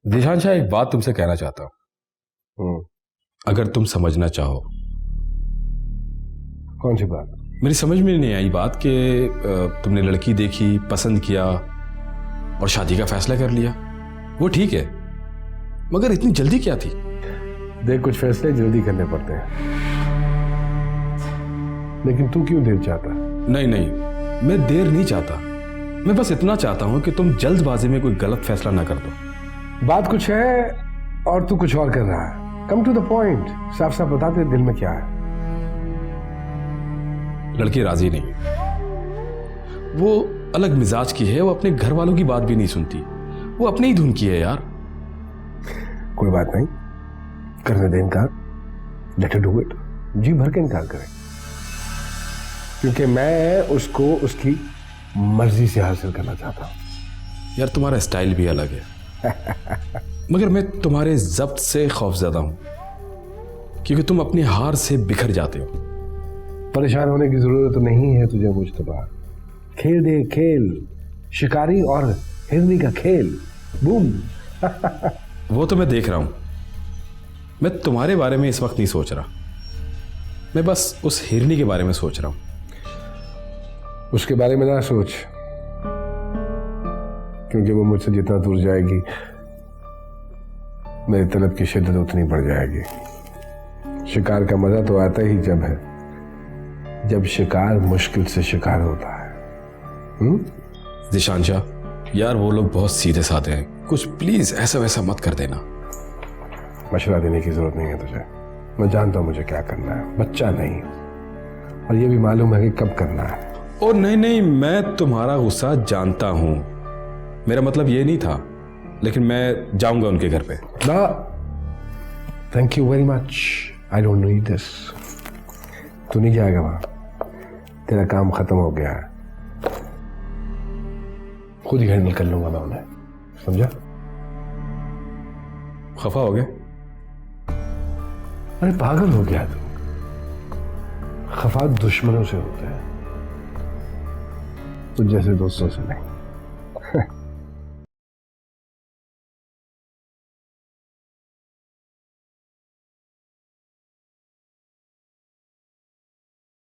दिशान शाह, एक बात तुमसे कहना चाहता हूं, अगर तुम समझना चाहो। कौन सी बात? मेरी समझ में नहीं आई बात कि तुमने लड़की देखी, पसंद किया और शादी का फैसला कर लिया। वो ठीक है, मगर इतनी जल्दी क्या थी? देख, कुछ फैसले जल्दी करने पड़ते हैं, लेकिन तू क्यों देर चाहता? नहीं नहीं, मैं देर नहीं चाहता। मैं बस इतना चाहता हूं कि तुम जल्दबाजी में कोई गलत फैसला ना कर दो। बात कुछ है और तू कुछ और कर रहा है। कम टू द पॉइंट, साफ साफ बता दे दिल में क्या है। लड़की राजी नहीं, वो अलग मिजाज की है, वो अपने घर वालों की बात भी नहीं सुनती, वो अपनी ही धुन की है यार। कोई बात नहीं, करने दे इनकार, लेट डू इट, जी भर के इनकार करे, क्योंकि मैं उसको उसकी मर्जी से हासिल करना चाहता हूं। यार तुम्हारा स्टाइल भी अलग है मगर मैं तुम्हारे जब्त से खौफजदा हूं, क्योंकि तुम अपनी हार से बिखर जाते हो। परेशान होने की जरूरत तो नहीं है तुझे मुज्तबा। खेल दे खेल, शिकारी और हिरनी का खेल, बूम। वो तो मैं देख रहा हूं, मैं तुम्हारे बारे में इस वक्त नहीं सोच रहा, मैं बस उस हिरनी के बारे में सोच रहा हूं। उसके बारे में ना सोच, क्योंकि वो मुझसे जितना दूर जाएगी मेरी तलब की शिद्दत उतनी बढ़ जाएगी। शिकार का मजा तो आता ही जब शिकार मुश्किल से शिकार होता है। दिशान शाह, यार वो लोग बहुत सीधे साधे हैं, कुछ प्लीज ऐसा वैसा मत कर देना। मशवरा देने की जरूरत नहीं है तुझे, मैं जानता हूं मुझे क्या करना है, बच्चा नहीं, और ये भी मालूम है कि कब करना है। ओ नहीं नहीं, मैं तुम्हारा गुस्सा जानता हूं, मेरा मतलब ये नहीं था, लेकिन मैं जाऊंगा उनके घर पे। ना, thank you very much, I don't need this. तू नहीं जाएगा वहां, तेरा काम खत्म हो गया है, खुद ही हैंडल कर लूंगा मैं उन्हें, समझा? खफा हो गए? अरे पागल हो गया तू, खफा दुश्मनों से होते हैं, तुझ जैसे दोस्तों से नहीं।